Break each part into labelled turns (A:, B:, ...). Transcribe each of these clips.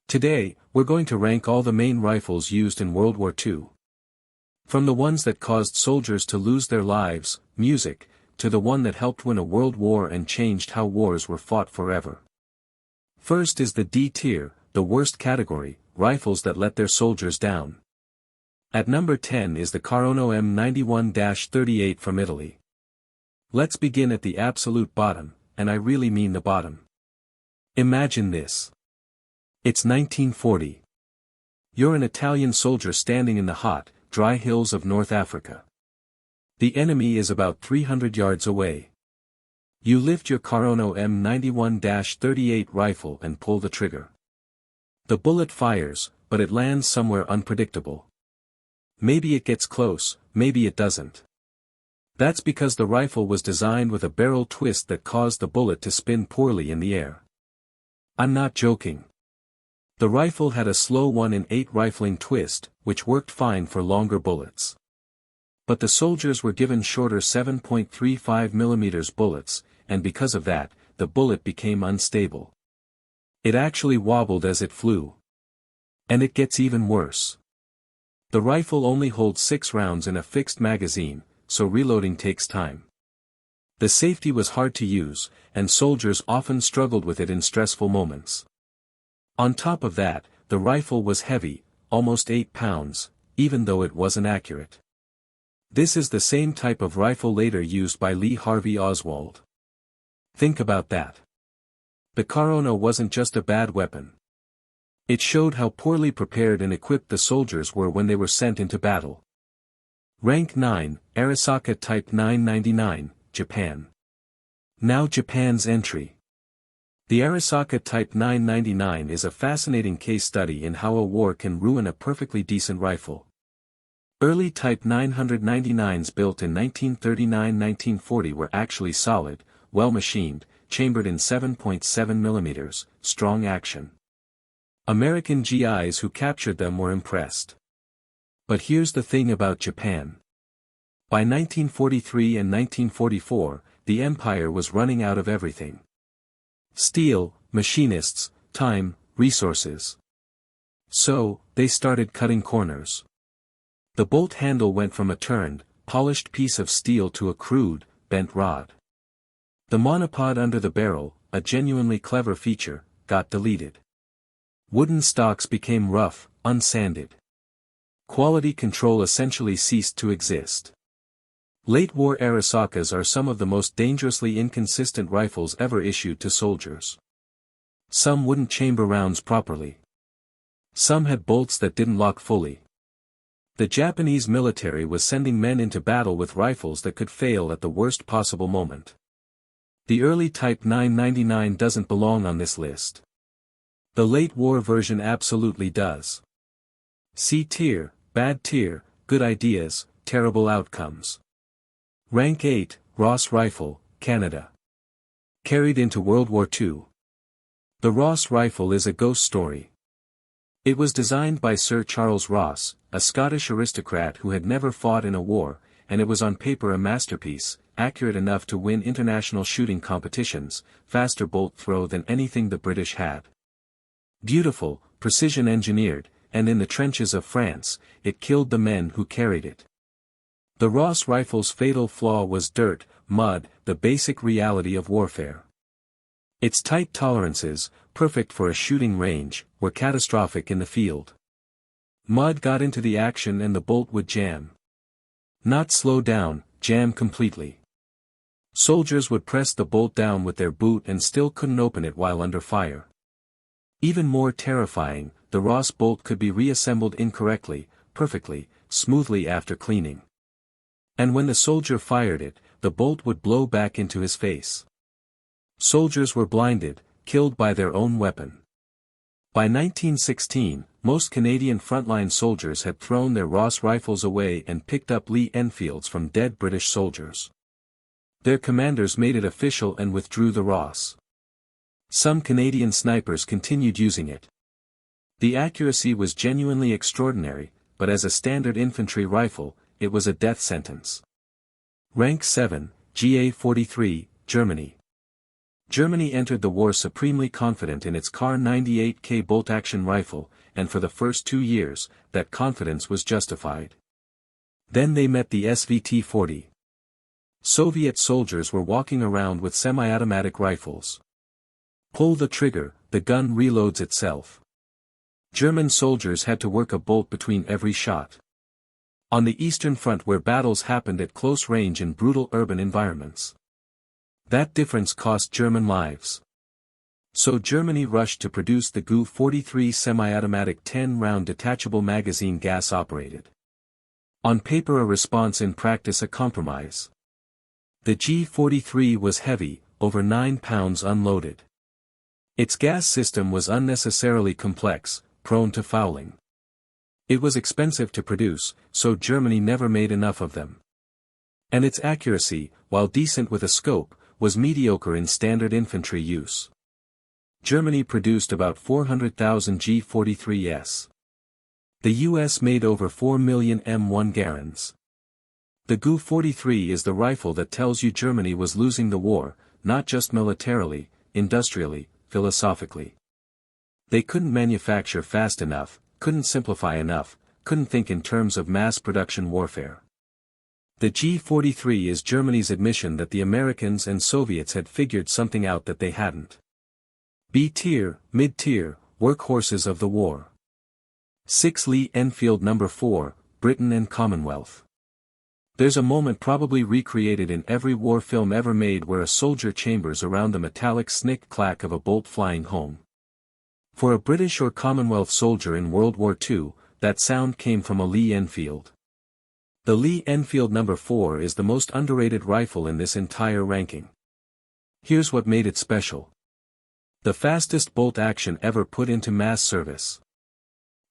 A: Today, we're going to rank all the main rifles used in World War II. From the ones that caused soldiers to lose their lives, music, to the one that helped win a world war and changed how wars were fought forever. First is the D tier, the worst category, rifles that let their soldiers down. At number 10 is the Carono M91-38 from Italy. Let's begin at the absolute bottom, and I really mean the bottom. Imagine this. It's 1940. You're an Italian soldier standing in the hot, dry hills of North Africa. The enemy is about 300 yards away. You lift your Carono M91-38 rifle and pull the trigger. The bullet fires, but it lands somewhere unpredictable. Maybe it gets close, maybe it doesn't. That's because the rifle was designed with a barrel twist that caused the bullet to spin poorly in the air. I'm not joking. The rifle had a slow 1-in-8 rifling twist, which worked fine for longer bullets. But the soldiers were given shorter 7.35mm bullets, and because of that, the bullet became unstable. It actually wobbled as it flew. And it gets even worse. The rifle only holds 6 rounds in a fixed magazine, so reloading takes time. The safety was hard to use, and soldiers often struggled with it in stressful moments. On top of that, the rifle was heavy, almost 8 pounds, even though it wasn't accurate. This is the same type of rifle later used by Lee Harvey Oswald. Think about that. The Carono wasn't just a bad weapon. It showed how poorly prepared and equipped the soldiers were when they were sent into battle. Rank 9, Arisaka Type 999, Japan. Now Japan's entry. The Arisaka Type 999 is a fascinating case study in how a war can ruin a perfectly decent rifle. Early Type 999s built in 1939-1940 were actually solid, well-machined, chambered in 7.7mm, strong action. American GIs who captured them were impressed. But here's the thing about Japan. By 1943 and 1944, the empire was running out of everything. Steel, machinists, time, resources. So, they started cutting corners. The bolt handle went from a turned, polished piece of steel to a crude, bent rod. The monopod under the barrel, a genuinely clever feature, got deleted. Wooden stocks became rough, unsanded. Quality control essentially ceased to exist. Late-war Arisakas are some of the most dangerously inconsistent rifles ever issued to soldiers. Some wouldn't chamber rounds properly. Some had bolts that didn't lock fully. The Japanese military was sending men into battle with rifles that could fail at the worst possible moment. The early Type 999 doesn't belong on this list. The late-war version absolutely does. C tier, bad tier, good ideas, terrible outcomes. Rank 8, Ross Rifle, Canada. Carried into World War II. The Ross rifle is a ghost story. It was designed by Sir Charles Ross, a Scottish aristocrat who had never fought in a war, and it was on paper a masterpiece, accurate enough to win international shooting competitions, faster bolt throw than anything the British had. Beautiful, precision engineered, and in the trenches of France, it killed the men who carried it. The Ross rifle's fatal flaw was dirt, mud, the basic reality of warfare. Its tight tolerances, perfect for a shooting range, were catastrophic in the field. Mud got into the action and the bolt would jam. Not slow down, jam completely. Soldiers would press the bolt down with their boot and still couldn't open it while under fire. Even more terrifying, the Ross bolt could be reassembled incorrectly, perfectly, smoothly after cleaning. And when the soldier fired it, the bolt would blow back into his face. Soldiers were blinded, killed by their own weapon. By 1916, most Canadian frontline soldiers had thrown their Ross rifles away and picked up Lee Enfields from dead British soldiers. Their commanders made it official and withdrew the Ross. Some Canadian snipers continued using it. The accuracy was genuinely extraordinary, but as a standard infantry rifle, it was a death sentence. Rank 7, GA-43, Germany. Germany entered the war supremely confident in its Kar 98K bolt-action rifle, and for the first 2 years, that confidence was justified. Then they met the SVT-40. Soviet soldiers were walking around with semi-automatic rifles. Pull the trigger, the gun reloads itself. German soldiers had to work a bolt between every shot. On the Eastern Front where battles happened at close range in brutal urban environments. That difference cost German lives. So Germany rushed to produce the Gu-43 semi-automatic 10-round detachable magazine gas-operated. On paper a response, in practice a compromise. The G-43 was heavy, over 9 pounds unloaded. Its gas system was unnecessarily complex, prone to fouling. It was expensive to produce, so Germany never made enough of them. And its accuracy, while decent with a scope, was mediocre in standard infantry use. Germany produced about 400,000 G-43s. The US made over 4 million M1 Garands. The Gu-43 is the rifle that tells you Germany was losing the war, not just militarily, industrially, philosophically. They couldn't manufacture fast enough, couldn't simplify enough, couldn't think in terms of mass production warfare. The G-43 is Germany's admission that the Americans and Soviets had figured something out that they hadn't. B-tier, mid-tier, workhorses of the war. 6 Lee Enfield No. 4, Britain and Commonwealth. There's a moment probably recreated in every war film ever made where a soldier chambers around the metallic snick-clack of a bolt flying home. For a British or Commonwealth soldier in World War II, that sound came from a Lee Enfield. The Lee Enfield No. 4 is the most underrated rifle in this entire ranking. Here's what made it special. The fastest bolt action ever put into mass service.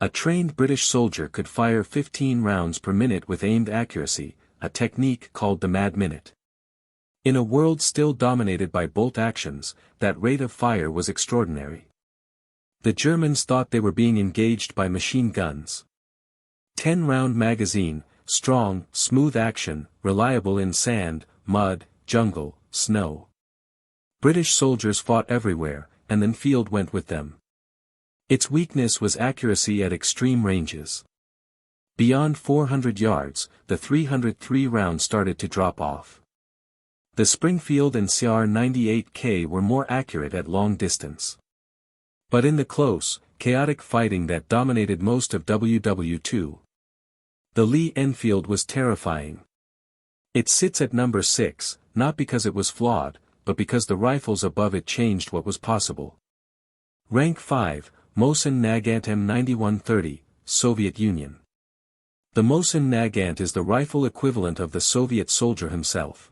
A: A trained British soldier could fire 15 rounds per minute with aimed accuracy, a technique called the Mad Minute. In a world still dominated by bolt actions, that rate of fire was extraordinary. The Germans thought they were being engaged by machine guns. 10-round magazine, strong, smooth action, reliable in sand, mud, jungle, snow. British soldiers fought everywhere, and then field went with them. Its weakness was accuracy at extreme ranges. Beyond 400 yards, the 303 round started to drop off. The Springfield and CR-98K were more accurate at long distance. But in the close, chaotic fighting that dominated most of WW2, the Lee Enfield was terrifying. It sits at number 6, not because it was flawed, but because the rifles above it changed what was possible. Rank 5, Mosin Nagant M9130, Soviet Union. The Mosin Nagant is the rifle equivalent of the Soviet soldier himself.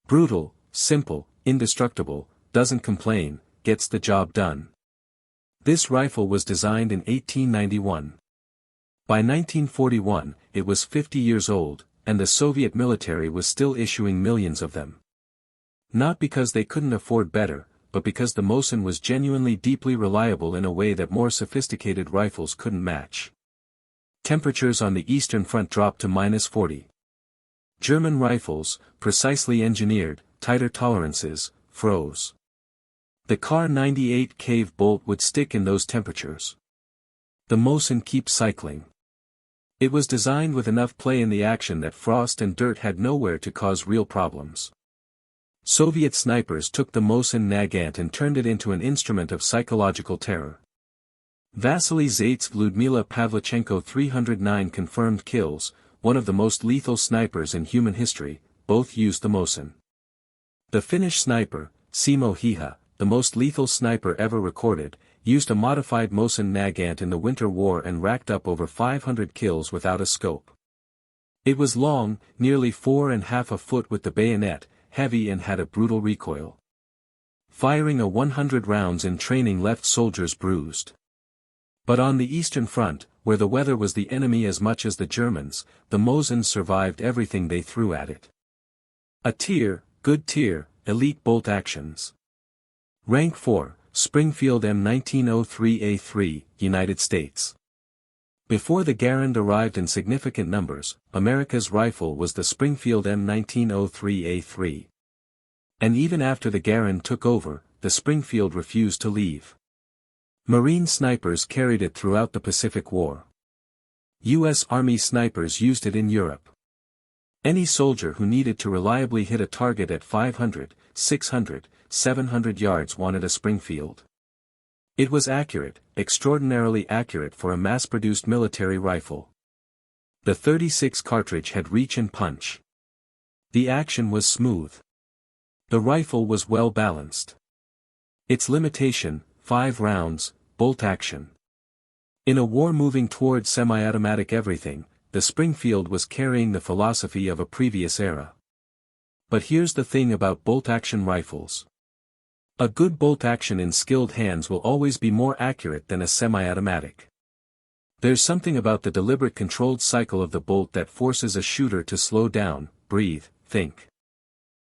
A: Brutal, simple, indestructible, doesn't complain, gets the job done. This rifle was designed in 1891. By 1941, it was 50 years old, and the Soviet military was still issuing millions of them. Not because they couldn't afford better, but because the Mosin was genuinely deeply reliable in a way that more sophisticated rifles couldn't match. Temperatures on the Eastern Front dropped to -40. German rifles, precisely engineered, tighter tolerances, froze. The Kar 98 cave bolt would stick in those temperatures. The Mosin keeps cycling. It was designed with enough play in the action that frost and dirt had nowhere to cause real problems. Soviet snipers took the Mosin Nagant and turned it into an instrument of psychological terror. Vasily Zaitsev, Ludmila Pavlichenko, 309 confirmed kills, one of the most lethal snipers in human history, both used the Mosin. The Finnish sniper, Simo Hiha, the most lethal sniper ever recorded, used a modified Mosin Nagant in the Winter War and racked up over 500 kills without a scope. It was long, nearly 4.5 feet with the bayonet, heavy and had a brutal recoil. Firing a 100 rounds in training left soldiers bruised. But on the Eastern Front, where the weather was the enemy as much as the Germans, the Mosin survived everything they threw at it. A tier, good tier, elite bolt actions. Rank 4, Springfield M1903A3, United States. Before the Garand arrived in significant numbers, America's rifle was the Springfield M1903A3. And even after the Garand took over, the Springfield refused to leave. Marine snipers carried it throughout the Pacific War. U.S. Army snipers used it in Europe. Any soldier who needed to reliably hit a target at 500, 600, 700 yards wanted a Springfield. It was accurate, extraordinarily accurate for a mass-produced military rifle. The .36 cartridge had reach and punch. The action was smooth. The rifle was well balanced. Its limitation, 5 rounds, bolt action. In a war moving toward semi-automatic everything, the Springfield was carrying the philosophy of a previous era. But here's the thing about bolt-action rifles. A good bolt action in skilled hands will always be more accurate than a semi-automatic. There's something about the deliberate controlled cycle of the bolt that forces a shooter to slow down, breathe, think.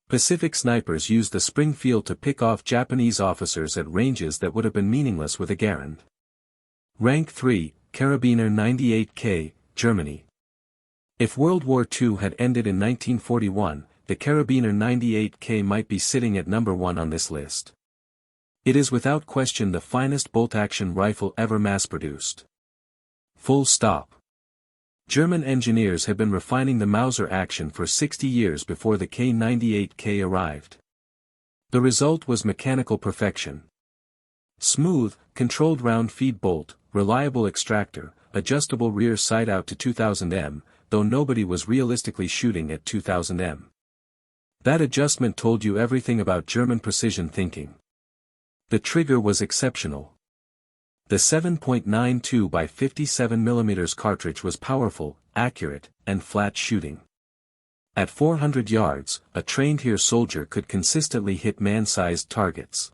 A: Pacific snipers used the Springfield to pick off Japanese officers at ranges that would have been meaningless with a Garand. Rank 3, Karabiner 98K, Germany. If World War II had ended in 1941, the Karabiner 98K might be sitting at number 1 on this list. It is without question the finest bolt-action rifle ever mass-produced. Full stop. German engineers had been refining the Mauser action for 60 years before the K98K arrived. The result was mechanical perfection. Smooth, controlled round feed bolt, reliable extractor, adjustable rear sight out to 2000 m, though nobody was realistically shooting at 2000 m. That adjustment told you everything about German precision thinking. The trigger was exceptional. The 7.92 by 57 mm cartridge was powerful, accurate, and flat shooting. At 400 yards, a trained Heer soldier could consistently hit man-sized targets.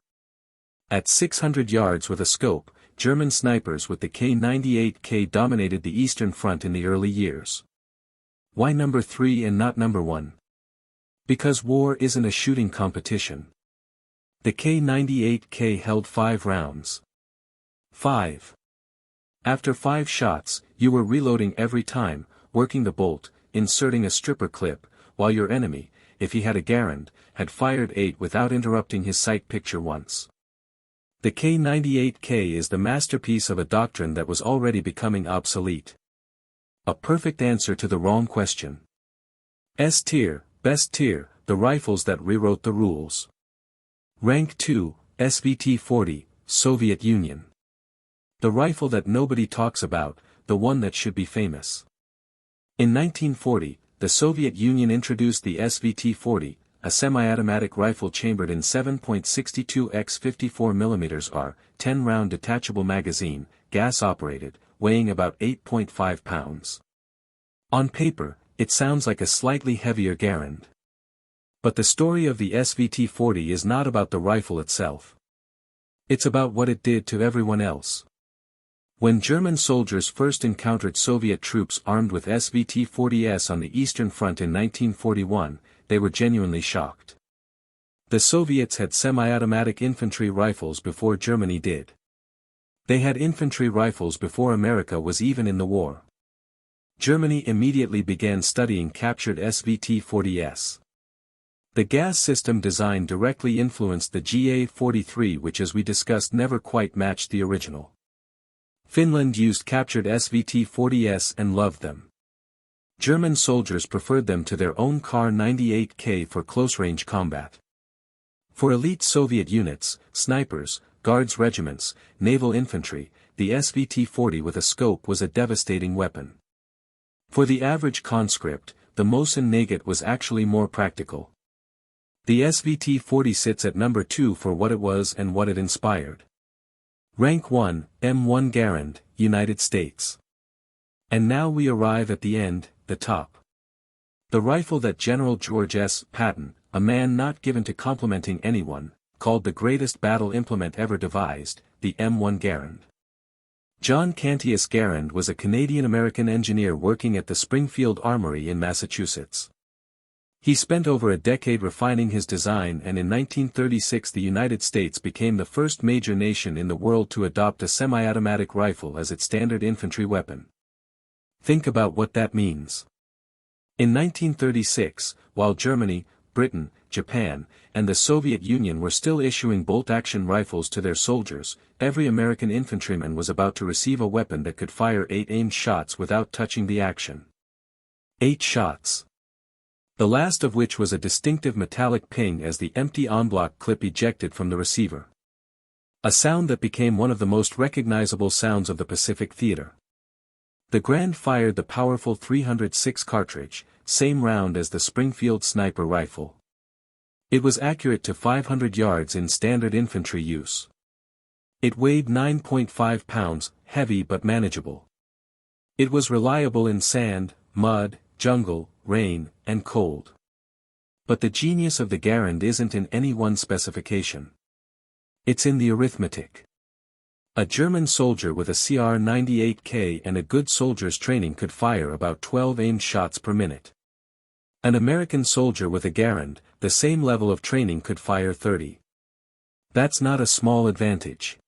A: At 600 yards with a scope, German snipers with the K98K dominated the Eastern Front in the early years. Why number 3 and not number 1? Because war isn't a shooting competition. The K98K held 5 rounds. 5. After 5 shots, you were reloading every time, working the bolt, inserting a stripper clip, while your enemy, if he had a Garand, had fired 8 without interrupting his sight picture once. The K98K is the masterpiece of a doctrine that was already becoming obsolete. A perfect answer to the wrong question. S-tier, best tier, the rifles that rewrote the rules. Rank 2, SVT-40, Soviet Union. The rifle that nobody talks about, the one that should be famous. In 1940, the Soviet Union introduced the SVT-40, a semi-automatic rifle chambered in 7.62 x 54 mm R, 10-round detachable magazine, gas-operated, weighing about 8.5 pounds. On paper, it sounds like a slightly heavier Garand. But the story of the SVT-40 is not about the rifle itself. It's about what it did to everyone else. When German soldiers first encountered Soviet troops armed with SVT-40s on the Eastern Front in 1941, they were genuinely shocked. The Soviets had semi-automatic infantry rifles before Germany did. They had infantry rifles before America was even in the war. Germany immediately began studying captured SVT-40s. The gas system design directly influenced the GA-43, which, as we discussed, never quite matched the original. Finland used captured SVT-40s and loved them. German soldiers preferred them to their own Kar-98K for close-range combat. For elite Soviet units, snipers, guards regiments, naval infantry, the SVT-40 with a scope was a devastating weapon. For the average conscript, the Mosin Nagant was actually more practical. The SVT-40 sits at number 2 for what it was and what it inspired. Rank 1, M1 Garand, United States. And now we arrive at the end, the top. The rifle that General George S. Patton, a man not given to complimenting anyone, called the greatest battle implement ever devised, the M1 Garand. John Cantius Garand was a Canadian-American engineer working at the Springfield Armory in Massachusetts. He spent over a decade refining his design, and in 1936 the United States became the first major nation in the world to adopt a semi-automatic rifle as its standard infantry weapon. Think about what that means. In 1936, while Germany, Britain, Japan, and the Soviet Union were still issuing bolt-action rifles to their soldiers, every American infantryman was about to receive a weapon that could fire 8 aimed shots without touching the action. 8 shots. The last of which was a distinctive metallic ping as the empty en-bloc clip ejected from the receiver. A sound that became one of the most recognizable sounds of the Pacific Theater. The Grand fired the powerful 306 cartridge, same round as the Springfield sniper rifle. It was accurate to 500 yards in standard infantry use. It weighed 9.5 pounds, heavy but manageable. It was reliable in sand, mud, jungle, rain, and cold. But the genius of the Garand isn't in any one specification. It's in the arithmetic. A German soldier with a CR-98K and a good soldier's training could fire about 12 aimed shots per minute. An American soldier with a Garand, the same level of training could fire 30. That's not a small advantage.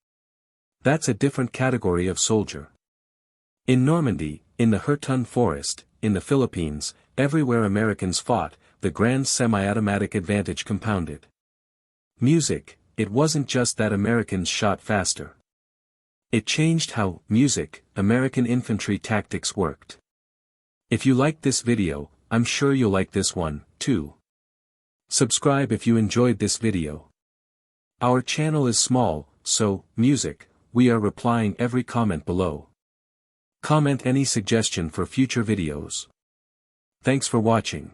A: That's a different category of soldier. In Normandy, in the Hurtun Forest, in the Philippines, everywhere Americans fought, the Grand's semi-automatic advantage compounded. Music, it wasn't just that Americans shot faster. It changed how, American infantry tactics worked. If you liked this video, I'm sure you'll like this one, too. Subscribe if you enjoyed this video. Our channel is small, so, we are replying every comment below. Comment any suggestion for future videos. Thanks for watching.